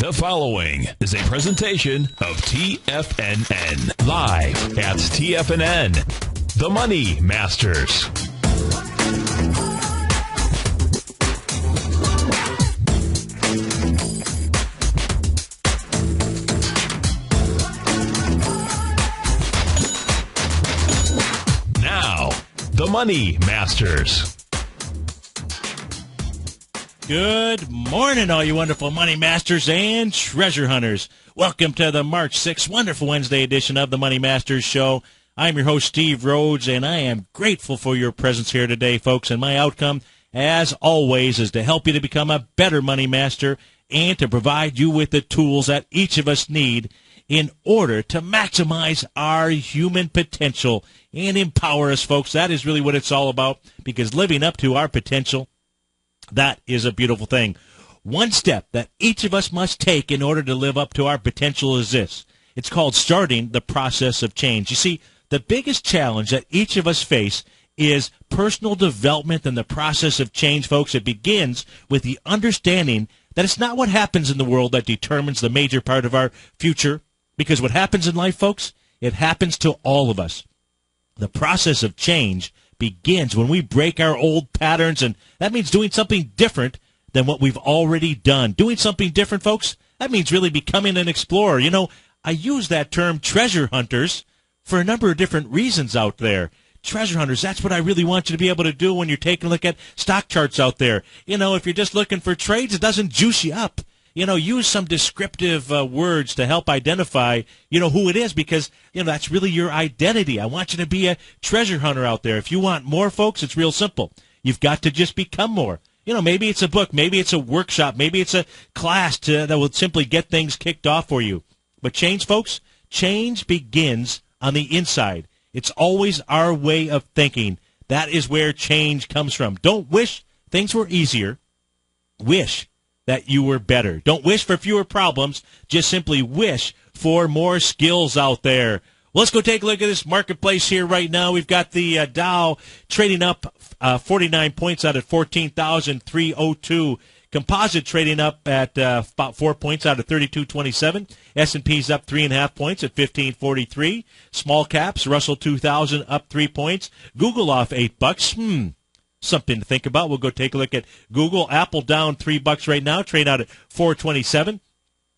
The following is a presentation of TFNN. Live at TFNN. The Money Masters. Now, the Money Masters. Good morning, all you wonderful money masters and treasure hunters. Welcome to the March 6th wonderful Wednesday edition of the Money Masters Show. I'm your host, Steve Rhodes, and I am grateful for your presence here today, folks. And my outcome, as always, is to help you to become a better money master and to provide you with the tools that each of us need in order to maximize our human potential and empower us, folks. That is really what it's all about, because living up to our potential, that is a beautiful thing. One step that each of us must take in order to live up to our potential is this. It's called starting the process of change. You see, the biggest challenge that each of us face is personal development and the process of change, folks. It begins with the understanding that it's not what happens in the world that determines the major part of our future, because what happens in life, folks, it happens to all of us. The process of change begins when we break our old patterns, and that means doing something different than what we've already done. Doing something different, folks, that means really becoming an explorer. You know, I use that term treasure hunters for a number of different reasons out there. Treasure hunters, that's what I really want you to be able to do when you're taking a look at stock charts out there. You know, if you're just looking for trades, it doesn't juice you up. You know, use some descriptive words to help identify, who it is, because, that's really your identity. I want you to be a treasure hunter out there. If you want more, folks, it's real simple. You've got to just become more. Maybe it's a book, maybe it's a workshop, maybe it's a class that will simply get things kicked off for you. But change, folks, change begins on the inside. It's always our way of thinking. That is where change comes from. Don't wish things were easier. Wish that you were better. Don't wish for fewer problems. Just simply wish for more skills out there. Well, let's go take a look at this marketplace here right now. We've got the Dow trading up 49 points out at 14,302. Composite trading up at about 4 points out of 32.27. S&P's up 3.5 points at 15.43. Small caps, Russell 2000 up 3 points. Google off $8. Something to think about. We'll go take a look at Google. Apple down $3 right now, trade out at 4.27.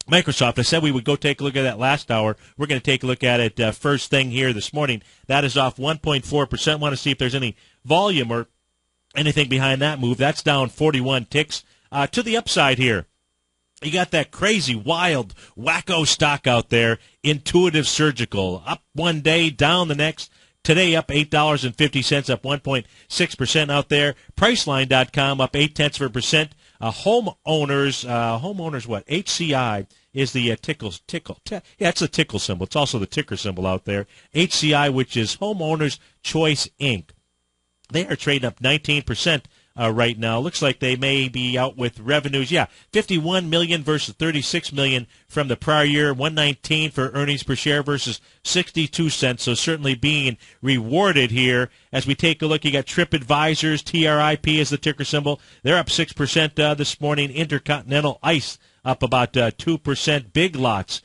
Microsoft, I said we would go take a look at that last hour. We're going to take a look at it first thing here this morning. That is off 1.4%. Want to see if there's any volume or anything behind that move. That's down 41 ticks. To the upside here, you got that crazy, wild, wacko stock out there, Intuitive Surgical. Up one day, down the next. Today up $8.50, up 1.6% out there. Priceline.com up 0.8%. Homeowners what? HCI is the tickle. Yeah, it's the tickle symbol. It's also the ticker symbol out there. HCI, which is Homeowners Choice Inc. They are trading up 19%. Right now. Looks like they may be out with revenues. Yeah, $51 million versus $36 million from the prior year. $1.19 for earnings per share versus 62 cents. So certainly being rewarded here. As we take a look, you got TripAdvisor's TRIP is the ticker symbol. They're up 6% this morning. Intercontinental Ice up about 2%. Big Lots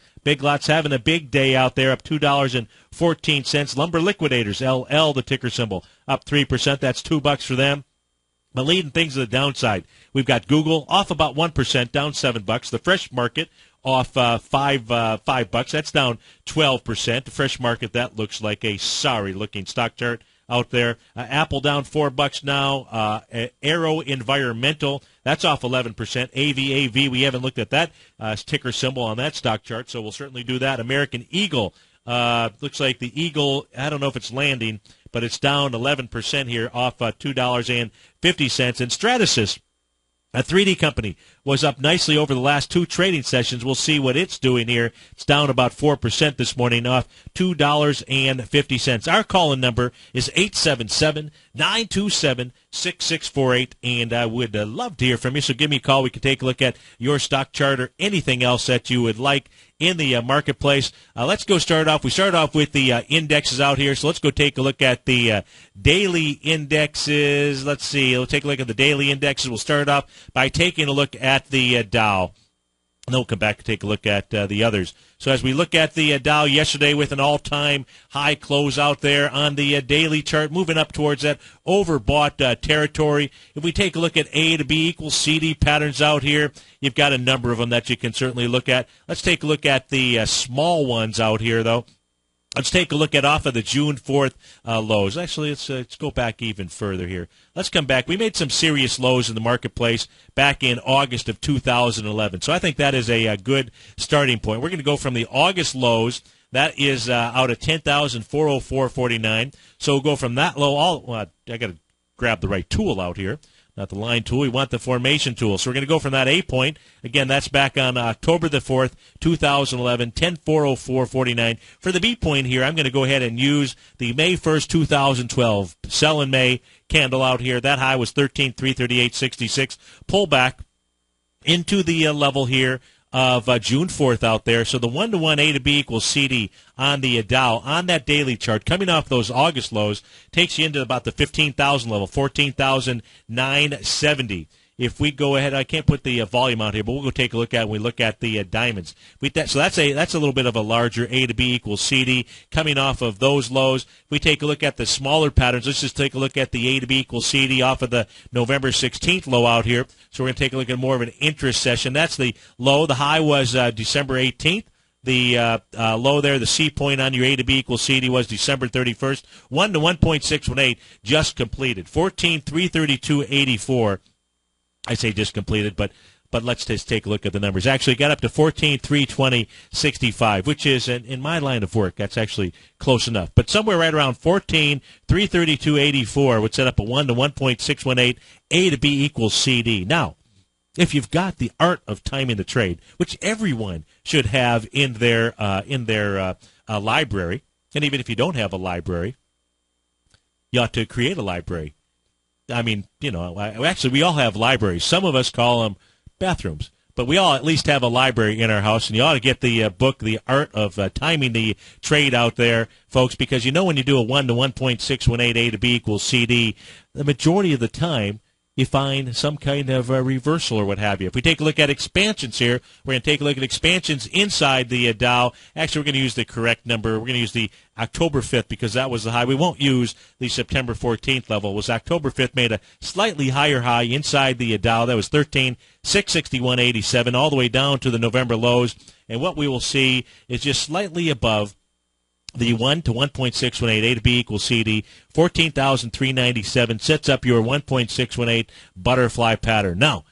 having a big day out there, up $2.14. Lumber Liquidators, LL, the ticker symbol, up 3%. That's $2 for them. But leading things to the downside, we've got Google off about 1%, down $7. The Fresh Market off $5. That's down 12%. The Fresh Market, that looks like a sorry-looking stock chart out there. Apple down $4 now. Aero Environmental, that's off 11%. AV, we haven't looked at that ticker symbol on that stock chart, so we'll certainly do that. American Eagle, looks like the Eagle, I don't know if it's landing, but it's down 11% here off $2.50. And Stratasys, a 3D company, was up nicely over the last two trading sessions. We'll see what it's doing here. It's down about 4% this morning off $2.50. Our call-in number is 877-927-6648, and I would love to hear from you. So give me a call. We can take a look at your stock chart or anything else that you would like in the marketplace. Let's go start off. We start off with the indexes out here. So let's go take a look at the daily indexes. Let's see. We'll take a look at the daily indexes. We'll start off by taking a look at the Dow. And then we'll come back and take a look at the others. So as we look at the Dow yesterday with an all-time high close out there on the daily chart, moving up towards that overbought territory. If we take a look at A to B equals CD patterns out here, you've got a number of them that you can certainly look at. Let's take a look at the small ones out here, though. Let's take a look at off of the June 4th lows. Actually, let's go back even further here. Let's come back. We made some serious lows in the marketplace back in August of 2011. So I think that is a good starting point. We're going to go from the August lows. That is out at 10,404.49. So we'll go from that low. I got to grab the right tool out here. Not the line tool. We want the formation tool. So we're going to go from that A point. Again, that's back on October the 4th, 2011, 10,404.49. For the B point here, I'm going to go ahead and use the May 1st, 2012 sell in May candle out here. That high was 13,338.66. Pull back into the level here of June 4th out there. So the 1-to-1 A to B equals CD on the Dow on that daily chart coming off those August lows takes you into about the 15,000 level, 14,970. If we go ahead, I can't put the volume out here, but we'll go take a look at it when we look at the diamonds. So that's a little bit of a larger A to B equals CD coming off of those lows. If we take a look at the smaller patterns, let's just take a look at the A to B equals CD off of the November 16th low out here. So we're going to take a look at more of an interest session. That's the low. The high was December 18th. The low there, the C point on your A to B equals CD was December 31st. 1 to 1.618 just completed. 14,332.84. I say just completed, but let's just take a look at the numbers. Actually, got up to 14,320.65, which is, in my line of work, that's actually close enough. But somewhere right around 14,332.84 would set up a 1 to 1.618 A to B equals CD. Now, if you've got the art of timing the trade, which everyone should have in their library, and even if you don't have a library, you ought to create a library. I mean, actually, we all have libraries. Some of us call them bathrooms, but we all at least have a library in our house, and you ought to get the book, The Art of Timing the Trade out there, folks, because when you do a 1 to 1.618 A to B equals CD, the majority of the time, you find some kind of a reversal or what have you. If we take a look at expansions here, we're going to take a look at expansions inside the Dow. Actually, we're going to use the correct number. We're going to use the October 5th because that was the high. We won't use the September 14th level. It was October 5th made a slightly higher high inside the Dow. That was 13,661.87 all the way down to the November lows. And what we will see is just slightly above the 1 to 1.618 A to B equals CD, 14,397 sets up your 1.618 butterfly pattern. Now,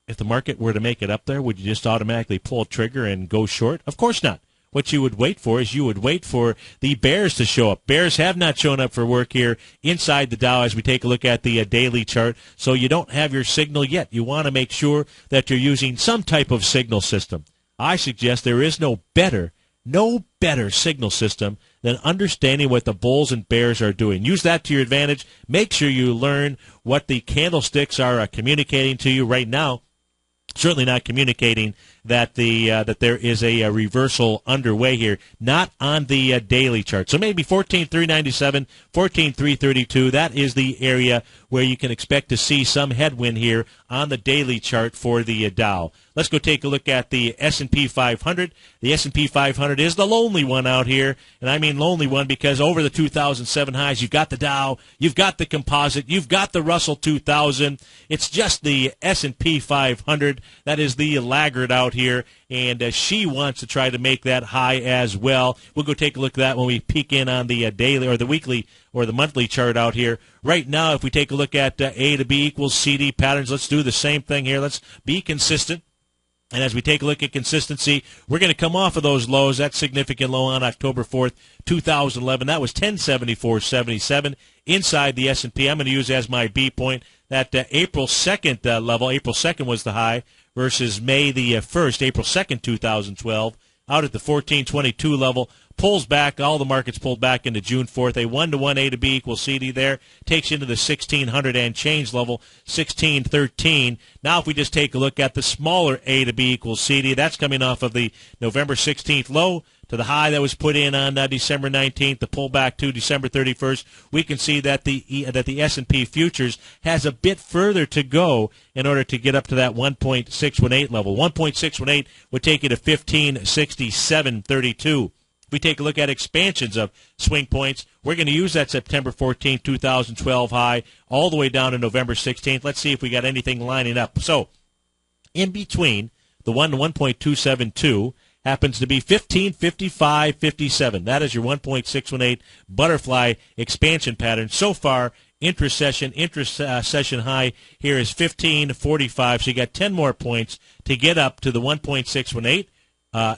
if the market were to make it up there, would you just automatically pull a trigger and go short? Of course not. What you would wait for is you would wait for the bears to show up. Bears have not shown up for work here inside the Dow as we take a look at the daily chart. So you don't have your signal yet. You want to make sure that you're using some type of signal system. I suggest there is no better signal system than understanding what the bulls and bears are doing. Use that to your advantage. Make sure you learn what the candlesticks are communicating to you right now. Certainly not communicating that that there is a reversal underway here, not on the daily chart. So maybe 14,397, 14,332. That is the area where you can expect to see some headwind here on the daily chart for the Dow. Let's go take a look at the S&P 500. The S&P 500 is the lonely one out here, and I mean lonely one because over the 2007 highs, you've got the Dow, you've got the composite, you've got the Russell 2000. It's just the S&P 500 that is the laggard out here, and she wants to try to make that high as well. We'll go take a look at that when we peek in on the daily or the weekly or the monthly chart out here. Right now, if we take a look at A to B equals CD patterns, let's do the same thing here. Let's be consistent. And as we take a look at consistency, we're going to come off of those lows. That significant low on October 4th, 2011. That was 1074.77 inside the S&P. I'm going to use as my B point that April 2nd level. April 2nd was the high versus May the 1st, April 2nd, 2012. Out at the 1422 level, pulls back, all the markets pulled back into June 4th. A 1-to-1 A to B equals CD there takes you into the 1600 and change level, 1613. Now if we just take a look at the smaller A to B equals CD, that's coming off of the November 16th low, to the high that was put in on December 19th, the pullback to December 31st, we can see that the S&P futures has a bit further to go in order to get up to that 1.618 level. 1.618 would take you to 1567.32. If we take a look at expansions of swing points, we're going to use that September 14th, 2012 high all the way down to November 16th. Let's see if we got anything lining up. So, in between the 1 to 1.272 happens to be 1555.57. That is your 1.618 butterfly expansion pattern. So far, intra-session high here is 1545. So you got 10 more points to get up to the 1.618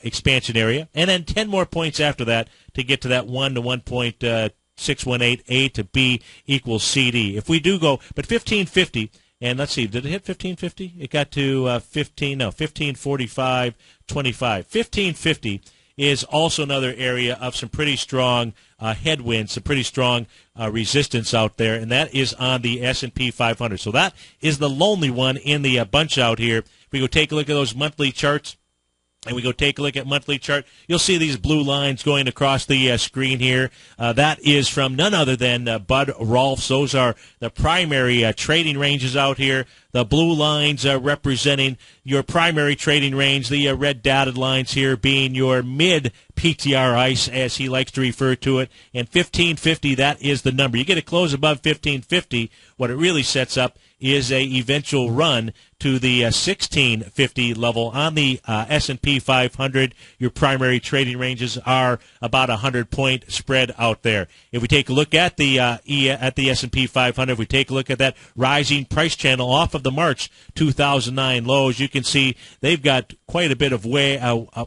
expansion area, and then 10 more points after that to get to that 1 to 1.618 A to B equals CD. If we do go, but 1550, and let's see, did it hit 1550? It got to 1545.25. 1550 is also another area of some pretty strong headwinds, some pretty strong resistance out there, and that is on the S&P 500. So that is the lonely one in the bunch out here. If we go take a look at those monthly charts, and we go take a look at monthly chart, you'll see these blue lines going across the screen here. That is from none other than Bud Rolfs. Those are the primary trading ranges out here. The blue lines representing your primary trading range, the red dotted lines here being your mid-PTR ice, as he likes to refer to it. And 1550, that is the number. You get a close above 1550, what it really sets up is a eventual run to the 1650 level on the S&P 500. Your primary trading ranges are about 100-point spread out there. If we take a look at the S&P 500, if we take a look at that rising price channel off of the March 2009 lows, you can see they've got quite a bit of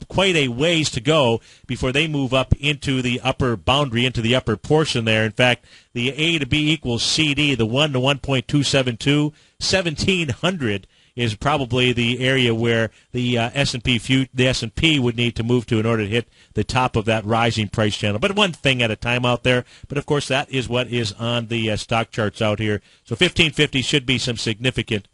quite a ways to go before they move up into the upper boundary, into the upper portion there. In fact, the A to B equals CD, the 1 to 1.272, 1700 is probably the area where the S&P would need to move to in order to hit the top of that rising price channel. But one thing at a time out there. But of course, that is what is on the stock charts out here. So 1550 should be some significant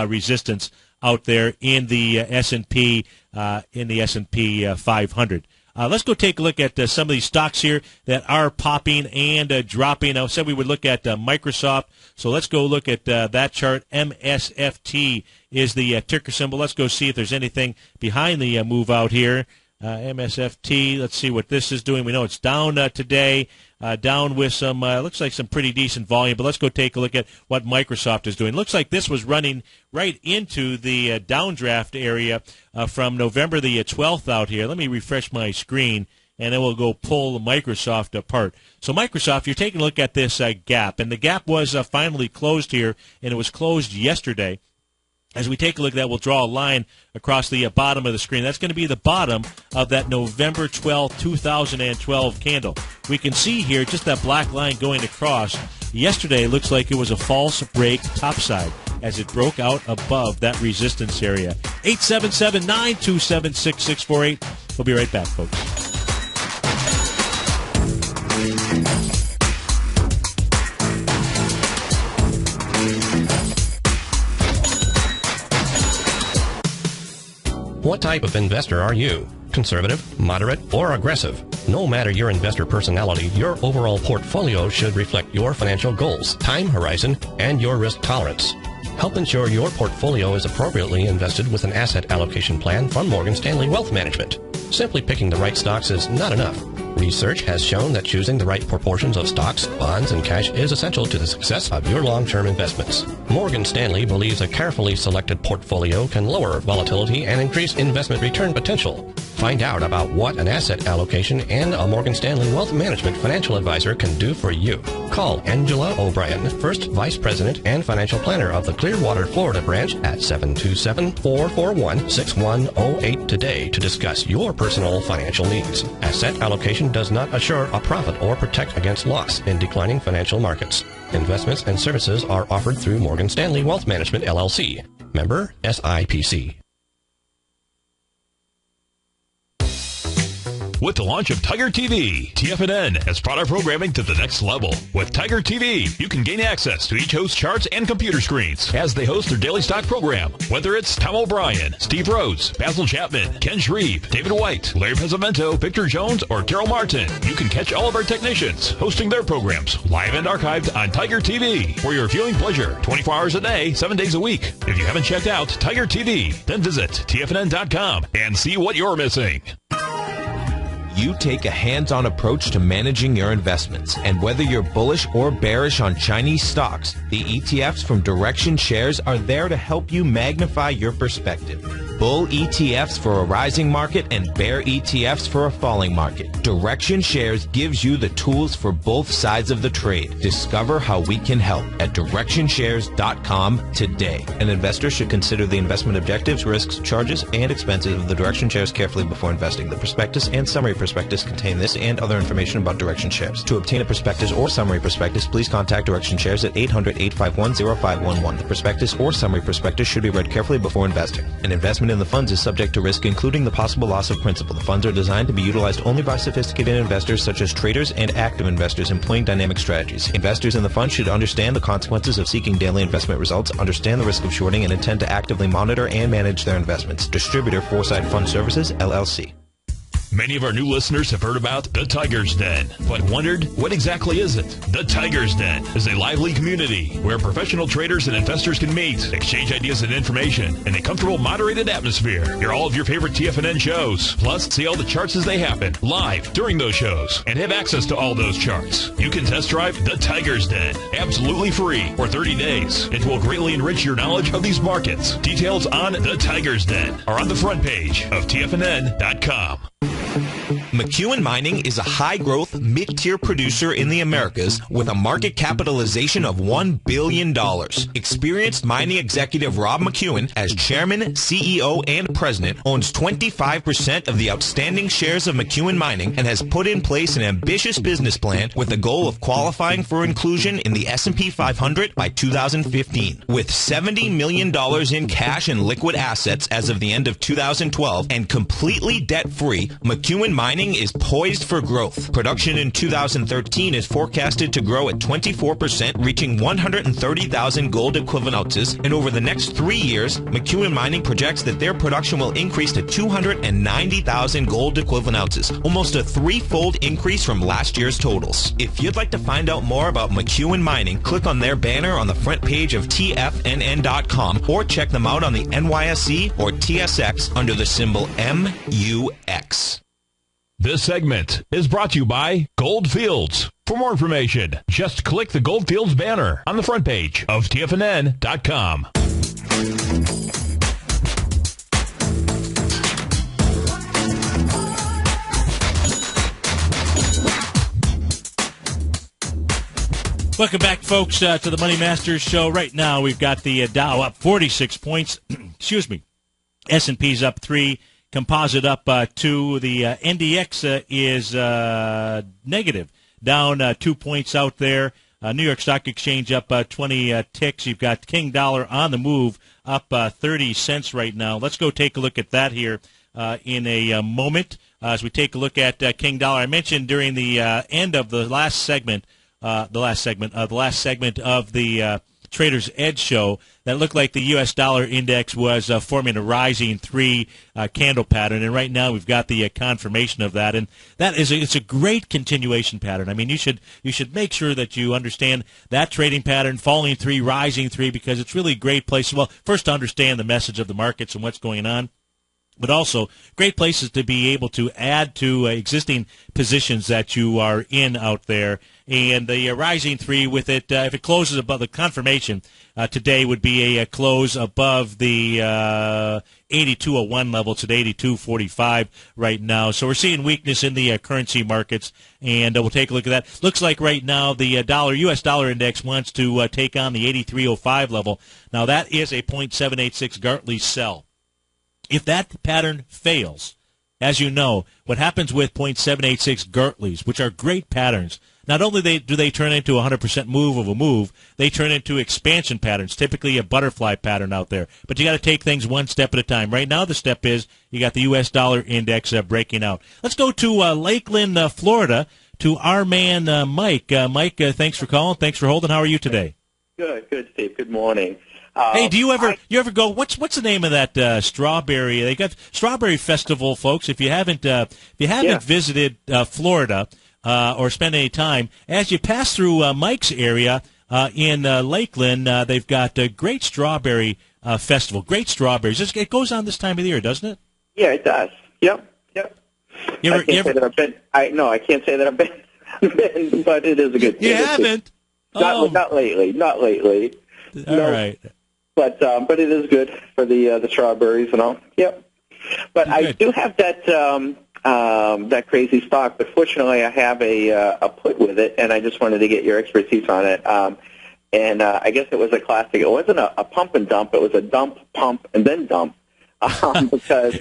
resistance out there in the S&P 500. Let's go take a look at some of these stocks here that are popping and dropping. I said we would look at Microsoft, so let's go look at that chart. MSFT is the ticker symbol. Let's go see if there's anything behind the move out here. MSFT, let's see what this is doing. We know it's down today, down with some, looks like some pretty decent volume, but let's go take a look at what Microsoft is doing. Looks like this was running right into the downdraft area from November the 12th out here. Let me refresh my screen, and then we'll go pull Microsoft apart. So Microsoft, you're taking a look at this gap, and the gap was finally closed here, and it was closed yesterday. As we take a look at that, we'll draw a line across the bottom of the screen. That's going to be the bottom of that November 12, 2012 candle. We can see here just that black line going across. Yesterday, it looks like it was a false break topside as it broke out above that resistance area. 877-927-6648. We'll be right back, folks. What type of investor are you? Conservative, moderate, or aggressive? No matter your investor personality, your overall portfolio should reflect your financial goals, time horizon, and your risk tolerance. Help ensure your portfolio is appropriately invested with an asset allocation plan from Morgan Stanley Wealth Management. Simply picking the right stocks is not enough. Research has shown that choosing the right proportions of stocks, bonds, and cash is essential to the success of your long-term investments. Morgan Stanley believes a carefully selected portfolio can lower volatility and increase investment return potential. Find out about what an asset allocation and a Morgan Stanley Wealth Management financial advisor can do for you. Call Angela O'Brien, First Vice President and Financial Planner of the Clearwater, Florida branch at 727-441-6108 today to discuss your personal financial needs. Asset allocation does not assure a profit or protect against loss in declining financial markets. Investments and services are offered through Morgan Stanley Wealth Management, LLC. Member SIPC. with the launch of Tiger TV. TFNN has brought our programming to the next level. With Tiger TV, you can gain access to each host's charts and computer screens as they host their daily stock program. Whether it's Tom O'Brien, Steve Rhodes, Basil Chapman, Ken Shreve, David White, Larry Pesavento, Victor Jones, or Carol Martin, you can catch all of our technicians hosting their programs live and archived on Tiger TV for your viewing pleasure 24 hours a day, 7 days a week. If you haven't checked out Tiger TV, then visit TFNN.com and see what you're missing. You take a hands-on approach to managing your investments, and whether you're bullish or bearish on Chinese stocks, the ETFs from Direction Shares are there to help you magnify your perspective. Bull ETFs for a rising market and bear ETFs for a falling market. Direction Shares gives you the tools for both sides of the trade. Discover how we can help at DirectionShares.com today. An investor should consider the investment objectives, risks, charges, and expenses of the Direction Shares carefully before investing. The prospectus and summary prospectus contain this and other information about Direction Shares. To obtain a prospectus or summary prospectus, please contact Direction Shares at 800-851-0511. The prospectus or summary prospectus should be read carefully before investing. An investment in the funds is subject to risk, including the possible loss of principal. The funds are designed to be utilized only by sophisticated investors such as traders and active investors employing dynamic strategies. Investors in the fund should understand the consequences of seeking daily investment results, understand the risk of shorting, and intend to actively monitor and manage their investments. Distributor Foresight Fund Services, LLC. Many of our new listeners have heard about the Tiger's Den, but wondered, what exactly is it? The Tiger's Den is a lively community where professional traders and investors can meet, exchange ideas and information in a comfortable, moderated atmosphere. Hear all of your favorite TFNN shows, plus see all the charts as they happen live during those shows, and have access to all those charts. You can test drive the Tiger's Den absolutely free for 30 days. It will greatly enrich your knowledge of these markets. Details on the Tiger's Den are on the front page of TFNN.com. McEwen Mining is a high-growth, mid-tier producer in the Americas with a market capitalization of $1 billion. Experienced mining executive Rob McEwen, as chairman, CEO, and president, owns 25% of the outstanding shares of McEwen Mining and has put in place an ambitious business plan with the goal of qualifying for inclusion in the S&P 500 by 2015. With $70 million in cash and liquid assets as of the end of 2012 and completely debt-free, McEwen Mining is poised for growth. Production in 2013 is forecasted to grow at 24%, reaching 130,000 gold equivalent ounces, and over the next 3 years, McEwen Mining projects that their production will increase to 290,000 gold equivalent ounces, almost a threefold increase from last year's totals. If you'd like to find out more about McEwen Mining, click on their banner on the front page of TFNN.com or check them out on the NYSE or TSX under the symbol MUX. This segment is brought to you by Goldfields. For more information, just click the Goldfields banner on the front page of TFNN.com. Welcome back, folks, to the Money Masters Show. Right now, we've got the Dow up 46 points. Excuse me. S&P's up 3. Composite up 2. The NDX is negative, down 2 points out there. New York Stock Exchange up 20 ticks. You've got King Dollar on the move, up 30 cents right now. Let's go take a look at that here in a moment. As we take a look at King Dollar, I mentioned during the end of the last segment, of the Trader's Edge show, that looked like the U.S. dollar index was forming a rising 3 candle pattern, and right now we've got the confirmation of that, and that is it's a great continuation pattern. I mean, you should make sure that you understand that trading pattern, falling 3, rising 3, because it's really a great place. Well, first to understand the message of the markets and what's going on, but also great places to be able to add to existing positions that you are in out there. And the rising 3 with it, if it closes above the confirmation today, would be a close above the 82.01 level. It's at 82.45 right now. So we're seeing weakness in the currency markets, and we'll take a look at that. Looks like right now the U.S. dollar index wants to take on the 83.05 level. Now that is a 0.786 Gartley sell. If that pattern fails, as you know, what happens with 0.786 Gartleys, which are great patterns, not only do they turn into 100% move of a move, they turn into expansion patterns, typically a butterfly pattern out there. But you got to take things one step at a time. Right now the step is you got the U.S. dollar index breaking out. Let's go to Lakeland, Florida, to our man Mike. Mike, thanks for calling. Thanks for holding. How are you today? Good, Steve. Good morning. Hey, do you ever go? What's the name of that strawberry? They got Strawberry Festival, folks. If you haven't visited Florida or spent any time, as you pass through Mike's area in Lakeland, they've got a great strawberry festival. Great strawberries. It goes on this time of the year, doesn't it? Yeah, it does. Yep. I can't say that I've been. I can't say that I've been, but it is a good. You haven't? Not lately. All right. But it is good for the strawberries and all. Yep. But good. I do have that crazy stock, but fortunately I have a put with it, and I just wanted to get your expertise on it. And I guess it was a classic. It wasn't a pump and dump. It was a dump, pump, and then dump. Because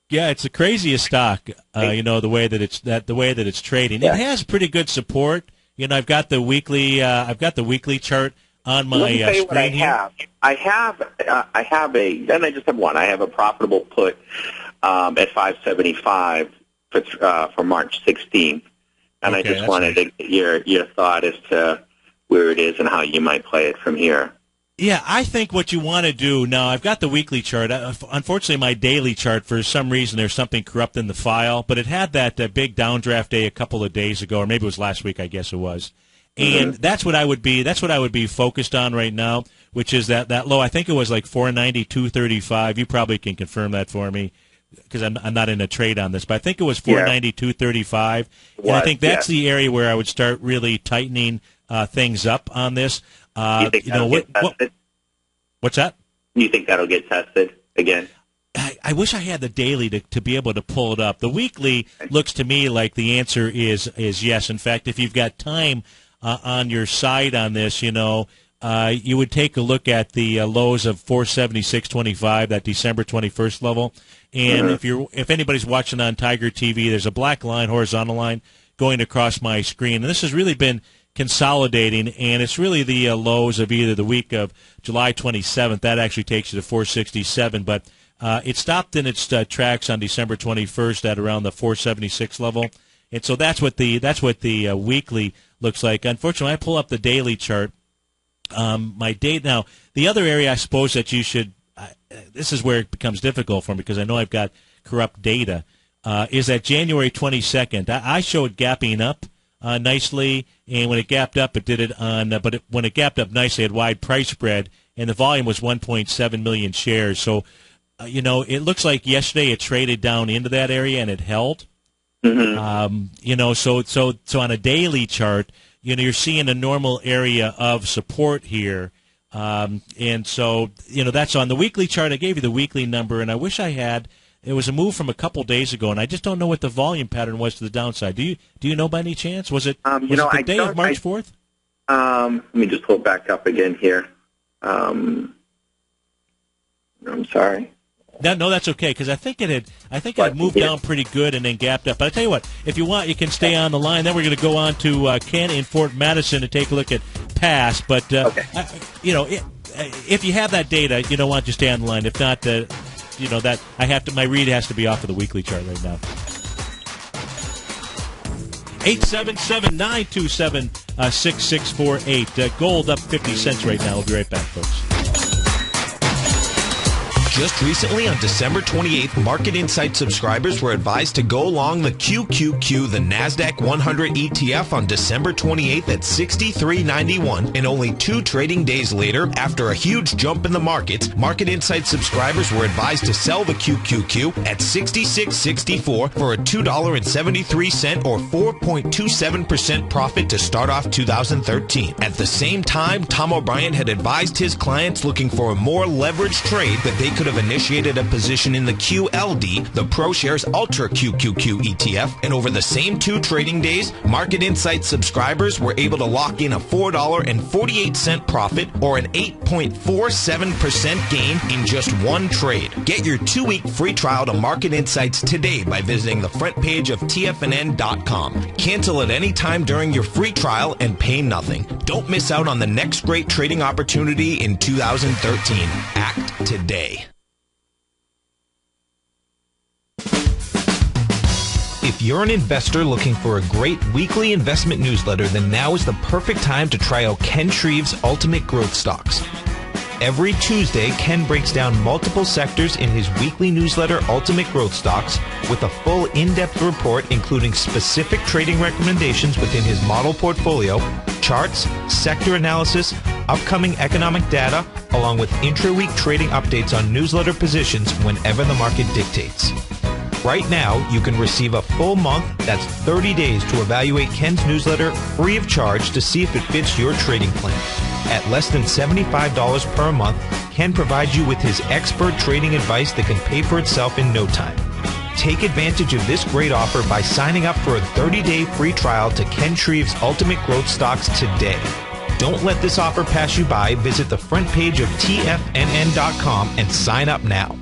yeah, it's the craziest stock. The way that it's trading. Yeah. It has pretty good support. I've got the weekly chart on my screen here. I have and I just have one. I have a profitable put at 575 for March 16th, and I just wanted to get your thought as to where it is and how you might play it from here. Yeah, I think what you want to do now, I've got the weekly chart. Unfortunately, my daily chart, for some reason, there's something corrupt in the file, but it had that big downdraft day a couple of days ago, or maybe it was last week, I guess it was. And that's what I would be focused on right now, which is that low. I think it was like 492.35. You probably can confirm that for me because I'm not in a trade on this, but I think it was 492.35. And I think that's the area where I would start really tightening things up on this. You think that'll get tested? What's that? You think that'll get tested again? I wish I had the daily to be able to pull it up. The weekly looks to me like the answer is yes. In fact, if you've got time on your side on this, you would take a look at the lows of 476.25, that December 21st level. And if anybody's watching on Tiger TV, there's a black line, horizontal line, going across my screen. And this has really been consolidating, and it's really the lows of either the week of July 27th. That actually takes you to 467, but it stopped in its tracks on December 21st at around the 476 level, and so that's what the weekly looks like. Unfortunately, I pull up the daily chart. My date now. The other area I suppose that you should. This is where it becomes difficult for me because I know I've got corrupt data. Is that January 22nd? I showed gapping up nicely, and when it gapped up, it did it on. When it gapped up nicely, it had wide price spread, and the volume was 1.7 million shares. So, it looks like yesterday it traded down into that area and it held. So on a daily chart, you're seeing a normal area of support here, and so that's on the weekly chart. I gave you the weekly number, and I wish I had. It was a move from a couple days ago, and I just don't know what the volume pattern was to the downside. Do you know by any chance? Was it the day of March 4th? Let me just pull it back up again here. I'm sorry. No, that's okay because I think it had moved down pretty good and then gapped up. But I tell you what, if you want, you can stay on the line. Then we're going to go on to Ken in Fort Madison to take a look at past. But if you have that data, you don't want to stay on the line. If not, that I have to. My read has to be off of the weekly chart right now. 877-927-6648. Gold up 50 cents right now. We'll be right back, folks. Just recently, on December 28th, Market Insight subscribers were advised to go long the QQQ, the NASDAQ 100 ETF, on December 28th at $63.91. And only 2 trading days later, after a huge jump in the markets, Market Insight subscribers were advised to sell the QQQ at $66.64 for a $2.73 or 4.27% profit to start off 2013. At the same time, Tom O'Brien had advised his clients looking for a more leveraged trade that they could could have initiated a position in the QLD, the ProShares Ultra QQQ ETF, and over the same 2 trading days, Market Insights subscribers were able to lock in a $4.48 profit or an 8.47% gain in just 1 trade. Get your 2-week free trial to Market Insights today by visiting the front page of TFNN.com. Cancel at any time during your free trial and pay nothing. Don't miss out on the next great trading opportunity in 2013. Act today. If you're an investor looking for a great weekly investment newsletter, then now is the perfect time to try out Ken Shreve's Ultimate Growth Stocks. Every Tuesday, Ken breaks down multiple sectors in his weekly newsletter, Ultimate Growth Stocks, with a full in-depth report including specific trading recommendations within his model portfolio, charts, sector analysis, upcoming economic data, along with intra-week trading updates on newsletter positions whenever the market dictates. Right now, you can receive a full month, that's 30 days, to evaluate Ken's newsletter free of charge to see if it fits your trading plan. At less than $75 per month, Ken provides you with his expert trading advice that can pay for itself in no time. Take advantage of this great offer by signing up for a 30-day free trial to Ken Shreve's Ultimate Growth Stocks today. Don't let this offer pass you by. Visit the front page of TFNN.com and sign up now.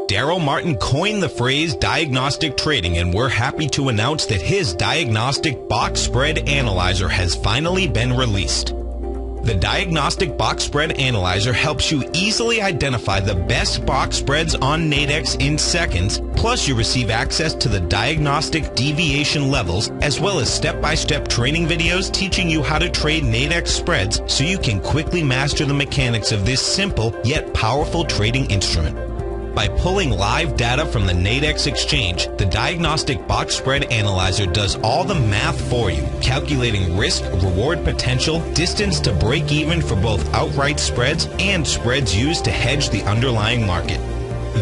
Daryl Martin coined the phrase diagnostic trading, and we're happy to announce that his diagnostic box spread analyzer has finally been released. The Diagnostic Box Spread Analyzer helps you easily identify the best box spreads on Nadex in seconds, plus you receive access to the diagnostic deviation levels, as well as step-by-step training videos teaching you how to trade Nadex spreads so you can quickly master the mechanics of this simple yet powerful trading instrument. By pulling live data from the Nadex exchange, the Diagnostic Box Spread Analyzer does all the math for you, calculating risk, reward potential, distance to break even for both outright spreads and spreads used to hedge the underlying market.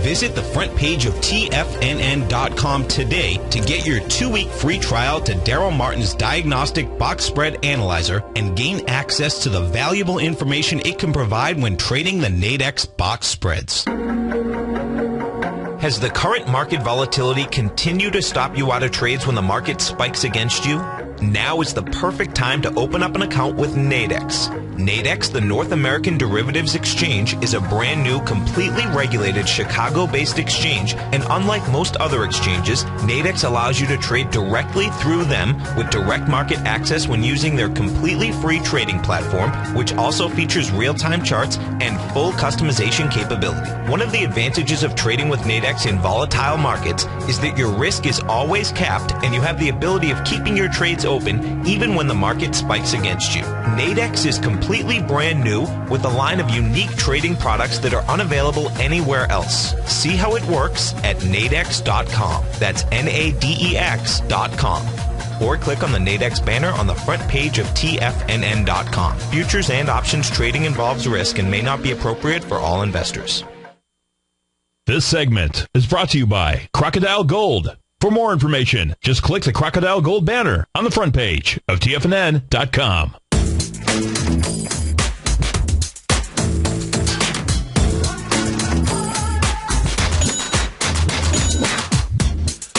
Visit the front page of TFNN.com today to get your 2-week free trial to Daryl Martin's Diagnostic Box Spread Analyzer and gain access to the valuable information it can provide when trading the Nadex box spreads. Has the current market volatility continued to stop you out of trades when the market spikes against you? Now is the perfect time to open up an account with Nadex. Nadex, the North American Derivatives Exchange, is a brand new, completely regulated Chicago-based exchange, and unlike most other exchanges, Nadex allows you to trade directly through them with direct market access when using their completely free trading platform, which also features real-time charts and full customization capability. One of the advantages of trading with Nadex in volatile markets is that your risk is always capped and you have the ability of keeping your trades open even when the market spikes against you. Nadex is completely brand new with a line of unique trading products that are unavailable anywhere else. See how it works at nadex.com. That's NADEX.com. Or click on the Nadex banner on the front page of TFNN.com. Futures and options trading involves risk and may not be appropriate for all investors. This segment is brought to you by Crocodile Gold. For more information, just click the Crocodile Gold banner on the front page of TFNN.com.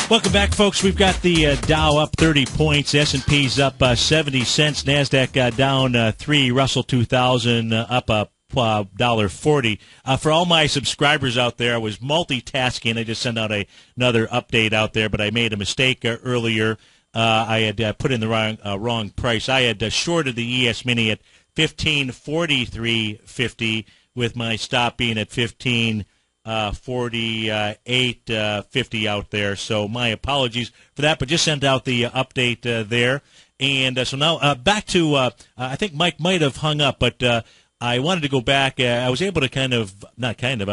Welcome back, folks. We've got the Dow up 30 points, S&P's up 70 cents, NASDAQ down 3, Russell 2000 up $1.40. For all my subscribers out there, I was multitasking. I just sent out another update out there, but I made a mistake earlier. I had put in the wrong price. I had shorted the ES Mini at 1543.50 with my stop being at 1548.50 out there. So my apologies for that, but just sent out the update there. And so now back to I think Mike might have hung up, but I wanted to go back. I was able to I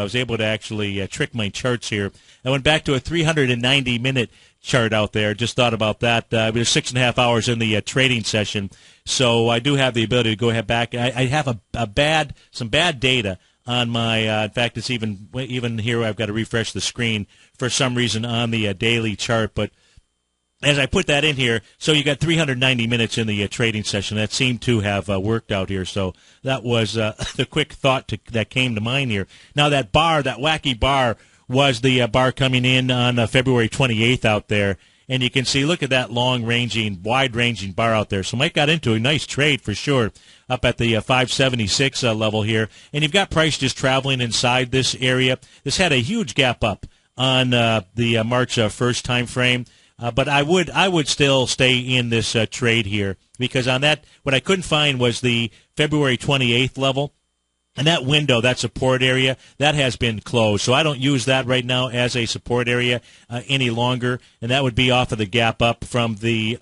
was able to actually trick my charts here. I went back to a 390-minute chart out there. Just thought about that. It was 6.5 hours in the trading session, so I do have the ability to go ahead back. I have some bad data on my. In fact, it's even here. I've got to refresh the screen for some reason on the daily chart, but as I put that in here, so you got 390 minutes in the trading session. That seemed to have worked out here. So that was the quick thought that came to mind here. Now that bar, that wacky bar, was the bar coming in on February 28th out there. And you can see, look at that long-ranging, wide-ranging bar out there. So Mike got into a nice trade for sure up at the 576 level here. And you've got price just traveling inside this area. This had a huge gap up on the March 1st time frame. But I would still stay in this trade here, because on that, what I couldn't find was the February 28th level. And that window, that support area, that has been closed. So I don't use that right now as a support area any longer. And that would be off of the gap up from the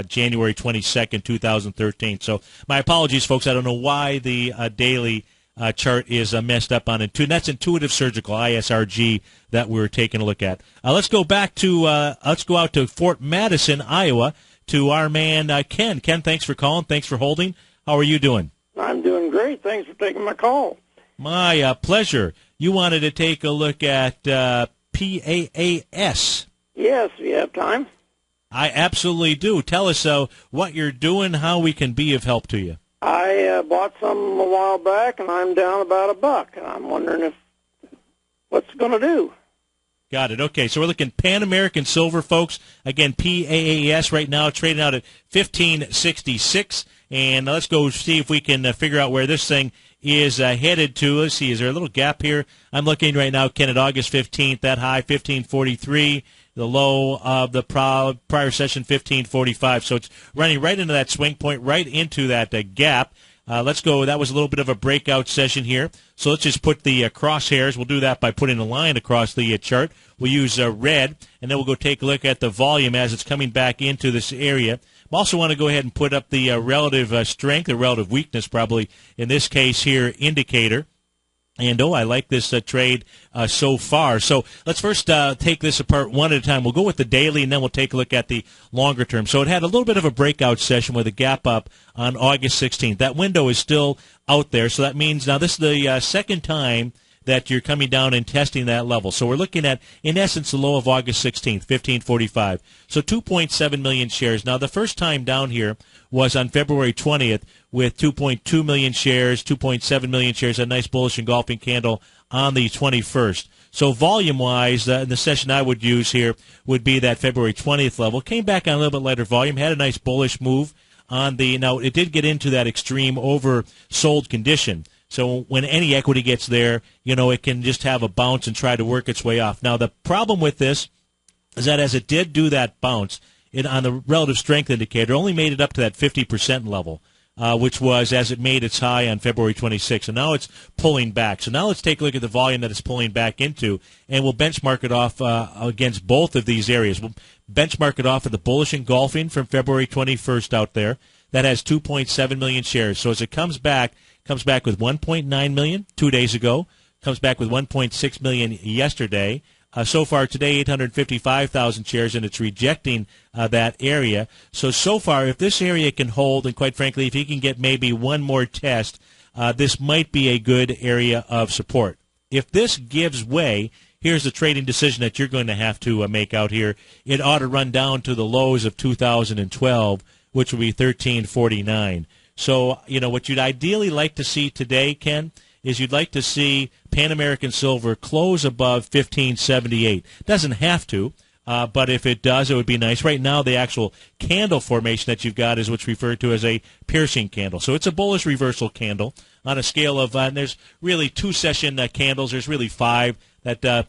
January 22nd, 2013. So my apologies, folks. I don't know why the daily chart is messed up on it. And that's Intuitive Surgical, ISRG, that we're taking a look at. Let's go back to, let's go out to Fort Madison, Iowa, to our man, Ken. Ken, thanks for calling. Thanks for holding. How are you doing? I'm doing great. Thanks for taking my call. My pleasure. You wanted to take a look at PAAS. Yes, you have time. I absolutely do. Tell us what you're doing, how we can be of help to you. I bought some a while back, and I'm down about $1. And I'm wondering what's it going to do. Got it. Okay, so we're looking Pan American Silver, folks. Again, PAAS right now trading out at 1566. And let's go see if we can figure out where this thing is headed to. Let's see, is there a little gap here? I'm looking right now, Ken, at August 15th, that high, 1543, the low of the prior session, 1545. So it's running right into that swing point, right into that gap. Let's go. That was a little bit of a breakout session here. So let's just put the crosshairs. We'll do that by putting a line across the chart. We'll use red, and then we'll go take a look at the volume as it's coming back into this area. I also want to go ahead and put up the relative strength, or relative weakness probably, in this case here, indicator. And, I like this trade so far. So let's first take this apart one at a time. We'll go with the daily, and then we'll take a look at the longer term. So it had a little bit of a breakout session with a gap up on August 16th. That window is still out there, so that means now this is the second time that you're coming down and testing that level. So we're looking at, in essence, the low of August 16th, 1545. So 2.7 million shares. Now, the first time down here was on February 20th with 2.2 million shares, 2.7 million shares, a nice bullish engulfing candle on the 21st. So volume-wise, the session I would use here would be that February 20th level. Came back on a little bit lighter volume, had a nice bullish move on the, now it did get into that extreme oversold condition. So when any equity gets there, it can just have a bounce and try to work its way off. Now, the problem with this is that as it did do that bounce, it on the relative strength indicator only made it up to that 50% level, which was as it made its high on February 26th. And now it's pulling back. So now let's take a look at the volume that it's pulling back into, and we'll benchmark it off against both of these areas. We'll benchmark it off at the bullish engulfing from February 21st out there. That has 2.7 million shares. So as it comes back with 1.9 million 2 days ago, comes back with 1.6 million yesterday. So far today, 855,000 shares, and it's rejecting that area. So far, if this area can hold, and quite frankly, if you can get maybe one more test, this might be a good area of support. If this gives way, here's the trading decision that you're going to have to make out here. It ought to run down to the lows of 2012, which will be 1349. So, what you'd ideally like to see today, Ken, is you'd like to see Pan American Silver close above 1578. Doesn't have to, but if it does, it would be nice. Right now, the actual candle formation that you've got is what's referred to as a piercing candle. So it's a bullish reversal candle on a scale of, and there's really two-session candles. There's really five that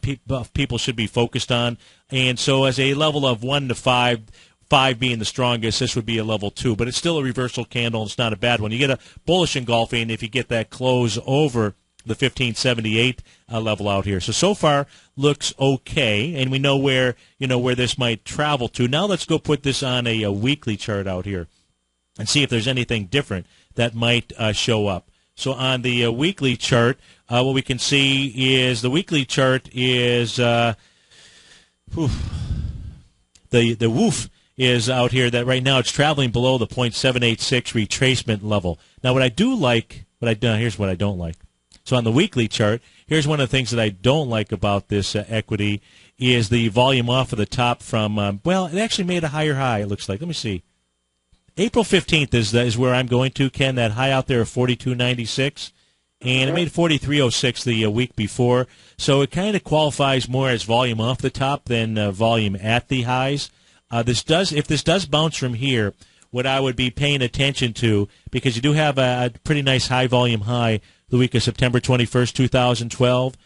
people should be focused on. And so as a level of 1 to 5, 5 being the strongest, this would be a level 2, but it's still a reversal candle, and it's not a bad one. You get a bullish engulfing if you get that close over the 1578 level out here. So far looks okay, and we know where this might travel to. Now let's go put this on a weekly chart out here and see if there's anything different that might show up. So on the weekly chart, what we can see is the weekly chart is the woof is out here that right now it's traveling below the 0.786 retracement level. Now, what I do like, here's what I don't like. So on the weekly chart, here's one of the things that I don't like about this equity is the volume off of the top from, it actually made a higher high, it looks like. Let me see. April 15th is where I'm going to, Ken, that high out there of 42.96. And it made 43.06 the week before. So it kind of qualifies more as volume off the top than volume at the highs. If this does bounce from here, what I would be paying attention to, because you do have a pretty nice high volume high the week of September 21st, 2012.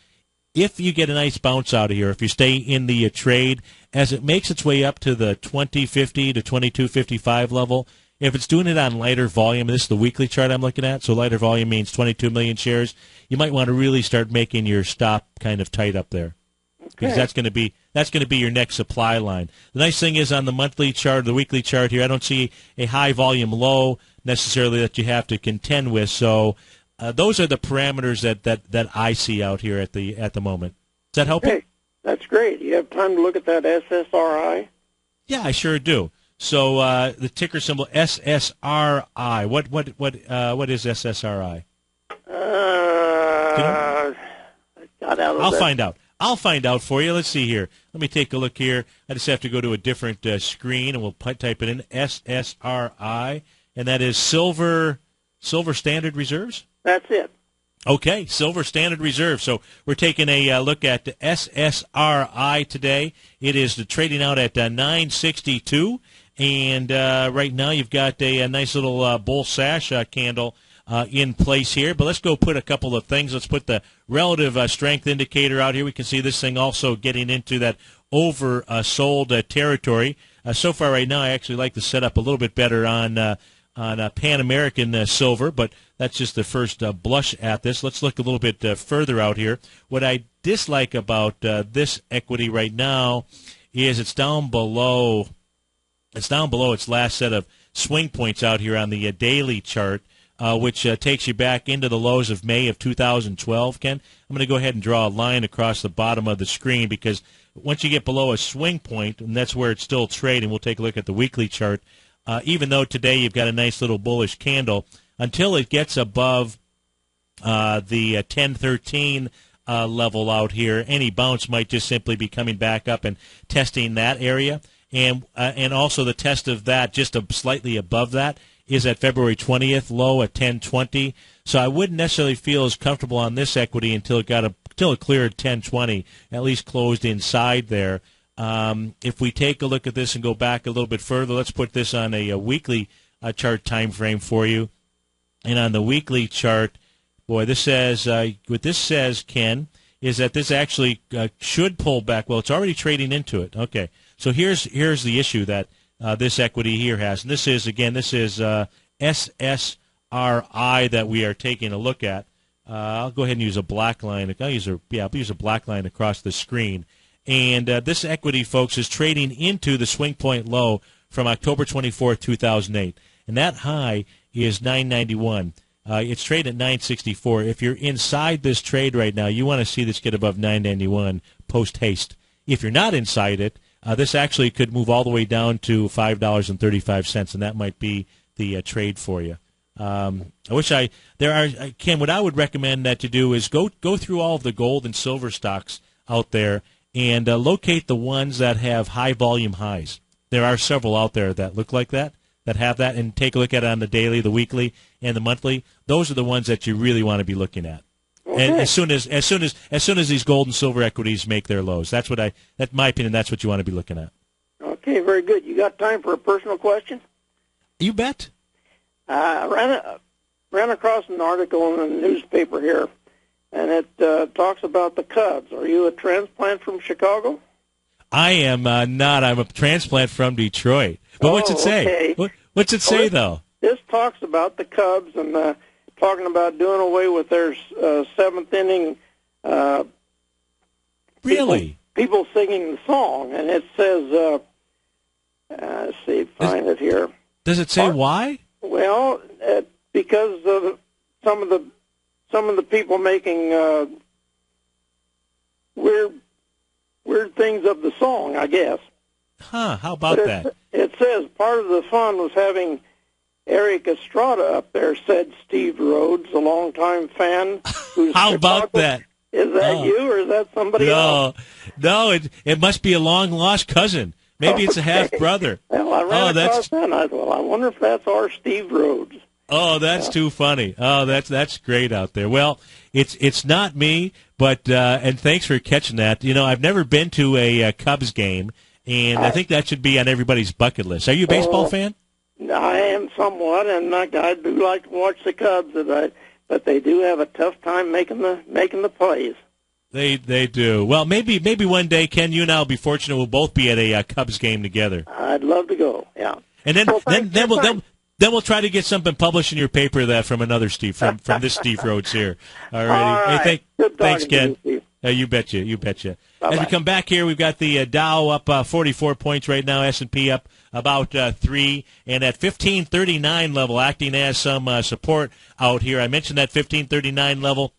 If you get a nice bounce out of here, if you stay in the trade, as it makes its way up to the 2050 to 2255 level, if it's doing it on lighter volume, this is the weekly chart I'm looking at, so lighter volume means 22 million shares, you might want to really start making your stop kind of tight up there. Okay. Because that's going to be your next supply line. The nice thing is on the monthly chart, the weekly chart here, I don't see a high volume low necessarily that you have to contend with. So those are the parameters that I see out here at the moment. Does that help you? That's great. You have time to look at that SSRI? Yeah, I sure do. So the ticker symbol SSRI. What is SSRI? I'll find out for you. Let's see here. Let me take a look here. I just have to go to a different screen, and we'll type it in, SSRI, and that is Silver Standard Reserves? That's it. Okay, Silver Standard Reserve. So we're taking a look at the SSRI today. It is trading out at 962, and right now you've got a nice little bull sash candle in place here. But let's go put a couple of things. Let's put the relative strength indicator out here. We can see this thing also getting into that oversold territory. So far right now, I actually like the setup a little bit better on Pan American silver, but that's just the first blush at this. Let's look a little bit further out here. What I dislike about this equity right now is it's down below its last set of swing points out here on the daily chart, which takes you back into the lows of May of 2012, Ken. I'm going to go ahead and draw a line across the bottom of the screen, because once you get below a swing point, and that's where it's still trading, we'll take a look at the weekly chart. Even though today you've got a nice little bullish candle, until it gets above the 1013 level out here, any bounce might just simply be coming back up and testing that area. And also the test of that, just slightly above that, is at February 20th, low at 1020. So I wouldn't necessarily feel as comfortable on this equity until it cleared 1020, at least closed inside there. If we take a look at this and go back a little bit further, let's put this on a weekly chart time frame for you. And on the weekly chart, boy, this says what this says, Ken, is that this actually should pull back. Well, it's already trading into it. Okay, so here's the issue that this equity here has, and this is SSRI that we are taking a look at. I'll go ahead and use a black line. I'll use a black line across the screen. And this equity, folks, is trading into the swing point low from October 24th, 2008. And that high is 991. It's trading at 964. If you're inside this trade right now, you want to see this get above 991 post-haste. If you're not inside it, this actually could move all the way down to $5.35, and that might be the trade for you. Ken, what I would recommend that you do is go through all of the gold and silver stocks out there and locate the ones that have high volume highs. There are several out there that look like that have that, and take a look at it on the daily, the weekly, and the monthly. Those are the ones that you really want to be looking at. Okay. And as soon as these gold and silver equities make their lows, that's my opinion. That's what you want to be looking at. Okay, very good. You got time for a personal question? You bet. Ran across an article in the newspaper here, and it talks about the Cubs. Are you a transplant from Chicago? I am not. I'm a transplant from Detroit. But what's it say? Okay. What's it say, though? This talks about the Cubs and talking about doing away with their seventh inning. Really? People singing the song, and it says, let's see, find it here. Does it say why? Well, because of some of the people making weird things of the song, I guess. Huh, how about that? It says part of the fun was having Eric Estrada up there, said Steve Rhodes, a longtime fan. How about that? Is that you, or is that somebody else? No, it must be a long-lost cousin. Maybe it's a half-brother. Well, I ran across that, and I thought, well, I wonder if that's our Steve Rhodes. Oh, that's too funny. Oh, that's great out there. Well, it's not me, but and thanks for catching that. You know, I've never been to a Cubs game, and I think that should be on everybody's bucket list. Are you a baseball fan? I am somewhat, and I do like to watch the Cubs, but they do have a tough time making the plays. They do. Well, maybe one day, Ken, you and I will be fortunate. We'll both be at a Cubs game together. I'd love to go. Yeah. And then we'll try to get something published in your paper that from another Steve from this Steve Rhodes here. All right. Hey, thanks, Ken. You betcha. Bye-bye. As we come back here, we've got the Dow up 44 points right now. S&P up about 3, and at 1539 level, acting as some support out here. I mentioned that 1539 level.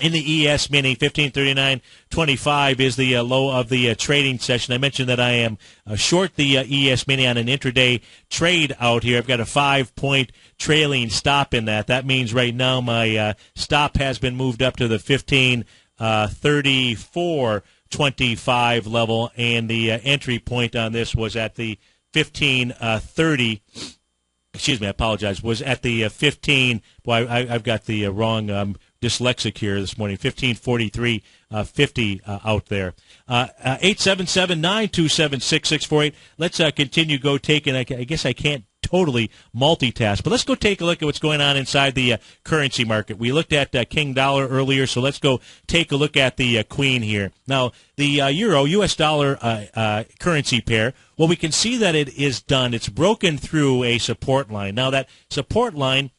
In the ES Mini, 1539.25 is the low of the trading session. I mentioned that I am short the ES Mini on an intraday trade out here. I've got a 5-point trailing stop in that. That means right now my stop has been moved up to the 1534.25 level, and the entry point on this was at the 1530. Excuse me, I apologize. Was at the 15. Boy, I've got the wrong. Dyslexic here this morning, 1543.50 out there. 877-927-6648. Let's continue taking. I guess I can't totally multitask, but let's go take a look at what's going on inside the currency market. We looked at King Dollar earlier, so let's go take a look at the Queen here. Now, the Euro, U.S. dollar currency pair, well, we can see that it is done. It's broken through a support line. Now, that support line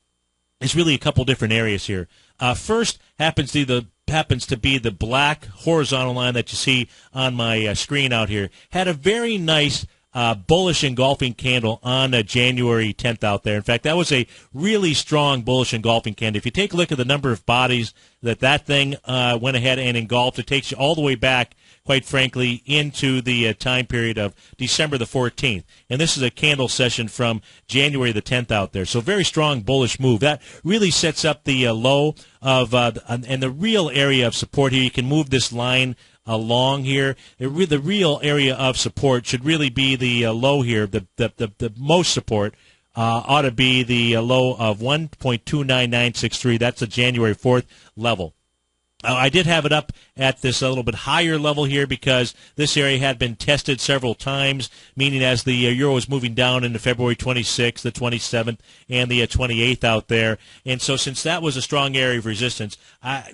is really a couple different areas here. First happens to be the black horizontal line that you see on my screen out here. Had a very nice bullish engulfing candle on January 10th out there. In fact, that was a really strong bullish engulfing candle. If you take a look at the number of bodies that thing went ahead and engulfed, it takes you all the way back, quite frankly, into the time period of December the 14th. And this is a candle session from January the 10th out there. So very strong bullish move. That really sets up the low of and the real area of support here. You can move this line along here. The real area of support should really be the low here. The most support ought to be the low of 1.29963. That's the January 4th level. I did have it up at this a little bit higher level here because this area had been tested several times, meaning as the euro was moving down into February 26th, the 27th, and the 28th out there. And so since that was a strong area of resistance,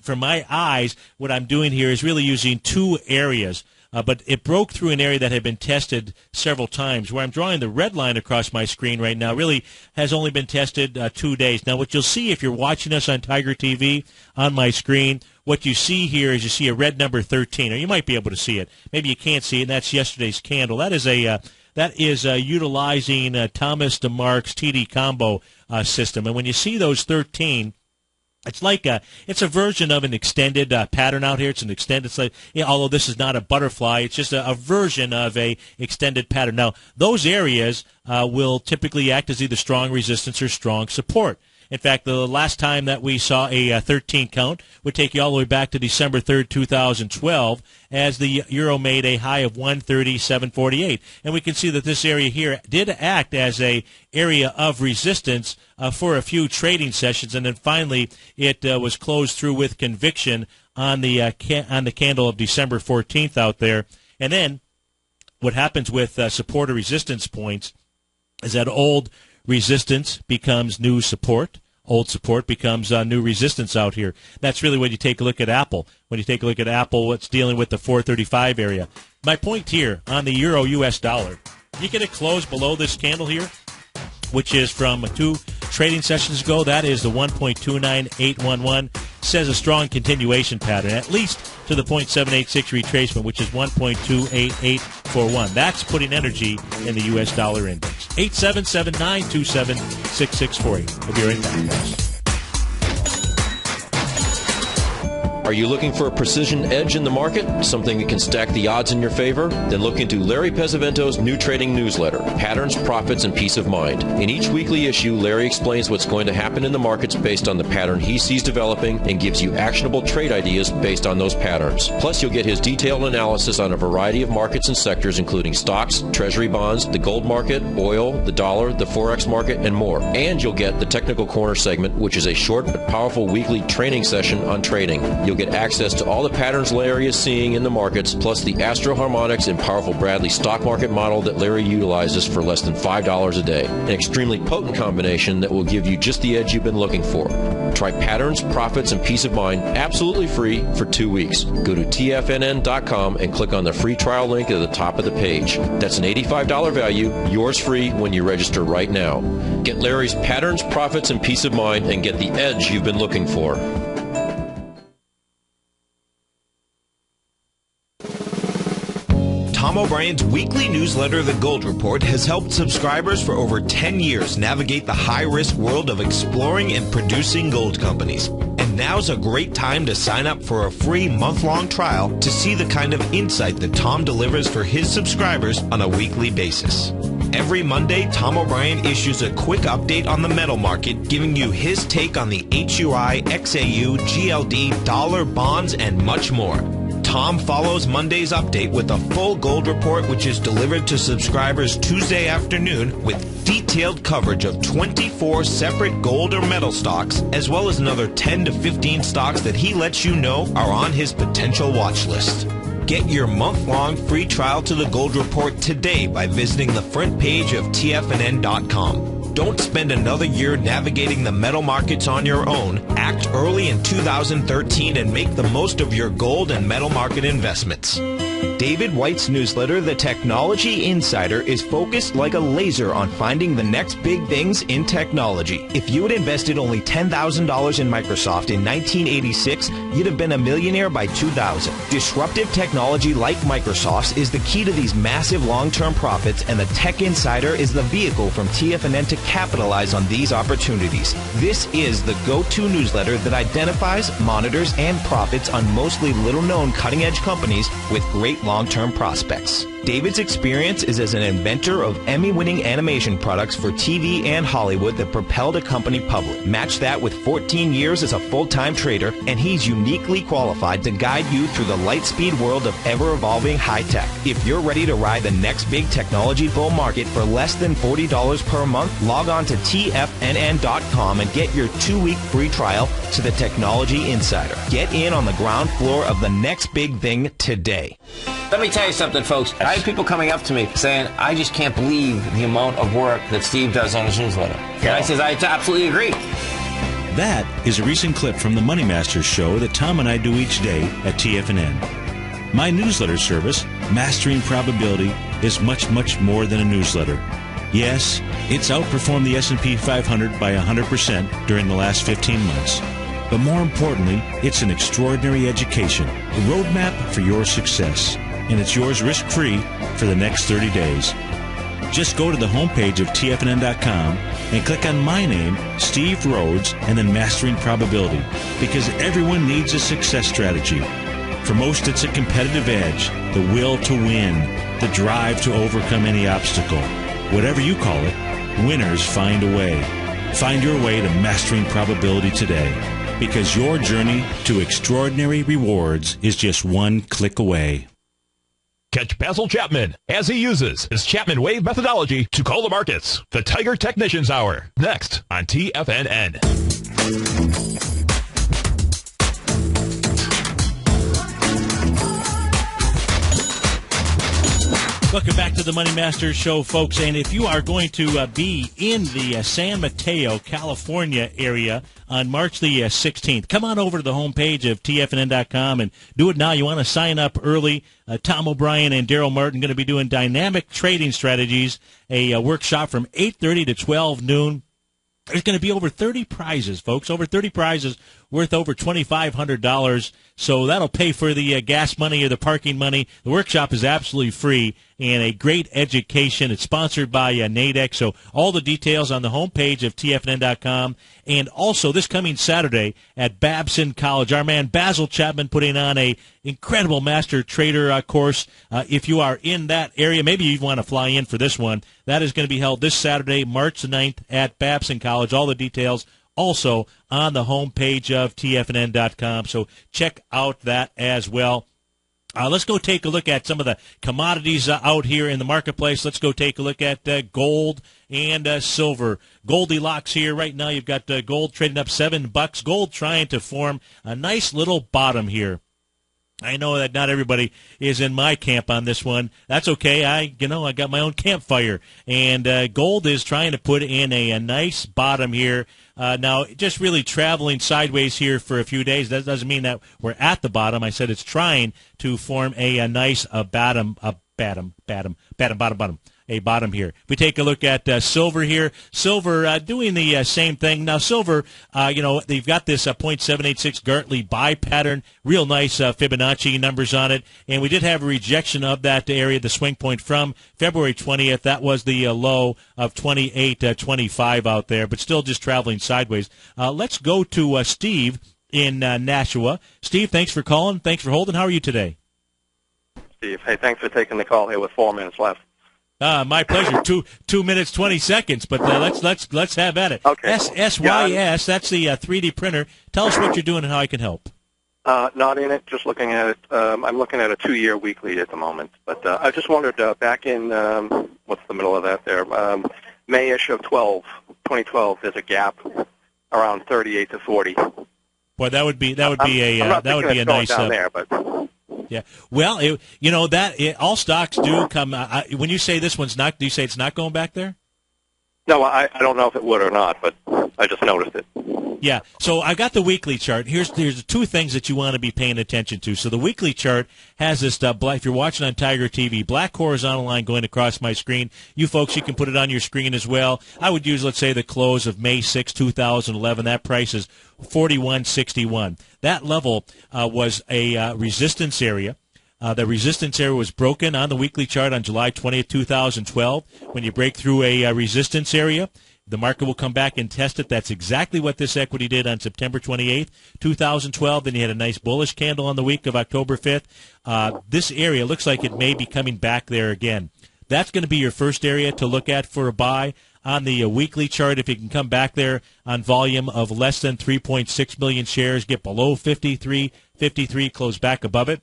from my eyes, what I'm doing here is really using two areas. But it broke through an area that had been tested several times. Where I'm drawing the red line across my screen right now really has only been tested 2 days. Now, what you'll see if you're watching us on Tiger TV on my screen, what you see here is you see a red number 13, or you might be able to see it. Maybe you can't see it, and that's yesterday's candle. That is utilizing Thomas DeMark's TD combo system. And when you see those 13, it's like it's a version of an extended pattern out here. It's an extended, although this is not a butterfly, it's just a version of a extended pattern. Now, those areas will typically act as either strong resistance or strong support. In fact, the last time that we saw a 13 count would take you all the way back to December 3rd, 2012, as the euro made a high of 137.48. And we can see that this area here did act as a area of resistance for a few trading sessions, and then finally it was closed through with conviction on the candle of December 14th out there. And then what happens with support or resistance points is that old resistance becomes new support. Old support becomes new resistance out here. That's really when you take a look at Apple. When you take a look at Apple, it's dealing with the 435 area. My point here on the euro U.S. dollar, you get it closed below this candle here, which is from 2 trading sessions ago. That is the 1.29811. Says a strong continuation pattern, at least to the 0.786 retracement, which is 1.28841. That's putting energy in the U.S. dollar index. 877-927-6648. We'll be right back. Are you looking for a precision edge in the market? Something that can stack the odds in your favor? Then look into Larry Pesavento's new trading newsletter, Patterns, Profits, and Peace of Mind. In each weekly issue, Larry explains what's going to happen in the markets based on the pattern he sees developing and gives you actionable trade ideas based on those patterns. Plus, you'll get his detailed analysis on a variety of markets and sectors, including stocks, treasury bonds, the gold market, oil, the dollar, the forex market, and more. And you'll get the Technical Corner segment, which is a short but powerful weekly training session on trading. You'll get access to all the patterns Larry is seeing in the markets, plus the Astro Harmonics and powerful Bradley stock market model that Larry utilizes for less than $5 a day. An extremely potent combination that will give you just the edge you've been looking for. Try Patterns, Profits, and Peace of Mind absolutely free for 2 weeks. Go to tfnn.com and click on the free trial link at the top of the page. That's an $85 value, yours free when you register right now. Get Larry's Patterns, Profits, and Peace of Mind and get the edge you've been looking for. Tom O'Brien's weekly newsletter, The Gold Report, has helped subscribers for over 10 years navigate the high-risk world of exploring and producing gold companies. And now's a great time to sign up for a free month-long trial to see the kind of insight that Tom delivers for his subscribers on a weekly basis. Every Monday, Tom O'Brien issues a quick update on the metal market, giving you his take on the HUI, XAU, GLD, dollar, bonds, and much more. Tom follows Monday's update with a full gold report, which is delivered to subscribers Tuesday afternoon with detailed coverage of 24 separate gold or metal stocks, as well as another 10 to 15 stocks that he lets you know are on his potential watch list. Get your month-long free trial to the Gold Report today by visiting the front page of tfnn.com. Don't spend another year navigating the metal markets on your own. Act early in 2013 and make the most of your gold and metal market investments. David White's newsletter, The Technology Insider, is focused like a laser on finding the next big things in technology. If you had invested only $10,000 in Microsoft in 1986, you'd have been a millionaire by 2000. Disruptive technology like Microsoft's is the key to these massive long-term profits, and the Tech Insider is the vehicle from TFNN to capitalize on these opportunities. This is the go-to newsletter that identifies, monitors, and profits on mostly little-known cutting-edge companies with great long-term prospects. David's experience is as an inventor of Emmy-winning animation products for TV and Hollywood that propelled a company public. Match that with 14 years as a full-time trader, and he's uniquely qualified to guide you through the light-speed world of ever-evolving high-tech. If you're ready to ride the next big technology bull market for less than $40 per month, log on to tfnn.com and get your 2-week free trial to the Technology Insider. Get in on the ground floor of the next big thing today. Let me tell you something, folks. I have people coming up to me saying, I just can't believe the amount of work that Steve does on his newsletter. And I says, I absolutely agree. That is a recent clip from the Money Masters show that Tom and I do each day at TFNN. My newsletter service, Mastering Probability, is much, much more than a newsletter. Yes, it's outperformed the S&P 500 by 100% during the last 15 months. But more importantly, it's an extraordinary education, a roadmap for your success. And it's yours risk-free for the next 30 days. Just go to the homepage of tfnn.com and click on my name, Steve Rhodes, and then Mastering Probability, because everyone needs a success strategy. For most, it's a competitive edge, the will to win, the drive to overcome any obstacle. Whatever you call it, winners find a way. Find your way to Mastering Probability today, because your journey to extraordinary rewards is just one click away. Catch Basil Chapman as he uses his Chapman Wave methodology to call the markets. The Tiger Technicians Hour, next on TFNN. Welcome back to the Money Masters Show, folks. And if you are going to be in the San Mateo, California area on March the 16th, come on over to the homepage of TFNN.com and do it now. You want to sign up early. Tom O'Brien and Daryl Martin going to be doing dynamic trading strategies, a workshop from 8:30 to 12 noon. There's going to be over 30 prizes, folks, over 30 prizes worth over $2,500. So that'll pay for the gas money or the parking money. The workshop is absolutely free and a great education. It's sponsored by Natick. So all the details on the homepage of TFNN.com. And also this coming Saturday at Babson College, our man Basil Chapman putting on a incredible Master Trader course. If you are in that area, maybe you want to fly in for this one. That is going to be held this Saturday, March the 9th at Babson College. All the details also on the homepage of TFNN.com. So check out that as well. Let's go take a look at some of the commodities out here in the marketplace. Let's go take a look at gold and silver. Goldilocks here right now. You've got gold trading up $7. Gold trying to form a nice little bottom here. I know that not everybody is in my camp on this one. That's okay. I got my own campfire, and gold is trying to put in a nice bottom here. Now, just really traveling sideways here for a few days. That doesn't mean that we're at the bottom. I said it's trying to form a nice bottom here. We take a look at silver here. Silver doing the same thing. Now, silver, they've got this 0.786 Gartley buy pattern, real nice Fibonacci numbers on it. And we did have a rejection of that area, the swing point from February 20th. That was the low of 28.25 out there, but still just traveling sideways. Let's go to Steve in Nashua. Steve, thanks for calling. Thanks for holding. How are you today? Steve, hey, thanks for taking the call here with 4 minutes left. My pleasure. 2 minutes, 20 seconds, but let's have at it. Okay. SYS, that's the 3D printer. Tell us what you're doing and how I can help. Not in it, just looking at it. I'm looking at a 2-year weekly at the moment. But I just wondered, back in, what's the middle of that there, May-ish of 2012, there's a gap around 38 to 40. Boy, that would be a nice down there, but yeah. Well, all stocks do come. When you say this one's not, do you say it's not going back there? No, I don't know if it would or not, but I just noticed it. Yeah. So I got the weekly chart. Here's two things that you want to be paying attention to. So the weekly chart has this if you're watching on Tiger TV, black horizontal line going across my screen. You folks, you can put it on your screen as well. I would use, let's say, the close of May 6, 2011. That price is 41.61. That level was a resistance area. The resistance area was broken on the weekly chart on July 20th, 2012. When you break through a resistance area, the market will come back and test it. That's exactly what this equity did on September 28th, 2012. Then you had a nice bullish candle on the week of October 5th. This area looks like it may be coming back there again. That's going to be your first area to look at for a buy. On the weekly chart, if you can come back there on volume of less than 3.6 million shares, get below 53, close back above it.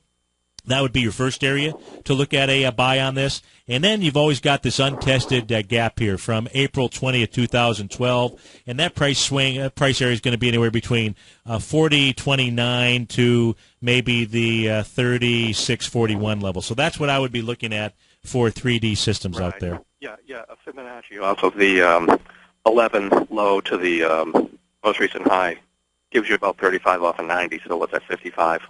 That would be your first area to look at a buy on this. And then you've always got this untested gap here from April 20th, 2012. And that price area is going to be anywhere between 40.29 to maybe the 36.41 level. So that's what I would be looking at for 3D systems out there. Yeah, a Fibonacci off of the 11 low to the most recent high gives you about 35 off of 90. So what's that, 55?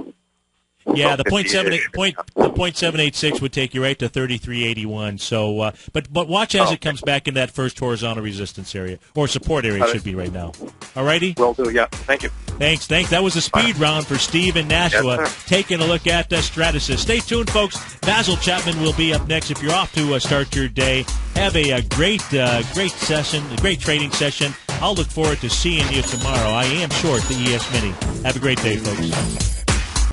Yeah, the .786 would take you right to 33.81. So, but watch as it comes back in that first horizontal resistance area or support area. It should be right now. All righty. Will do. Yeah. Thank you. Thanks. That was a speed round for Steve in Nashua. Yes, taking a look at Stratasys. Stay tuned, folks. Basil Chapman will be up next. If you're off to start your day, have a great session, a great trading session. I'll look forward to seeing you tomorrow. I am short the ES Mini. Have a great day, folks.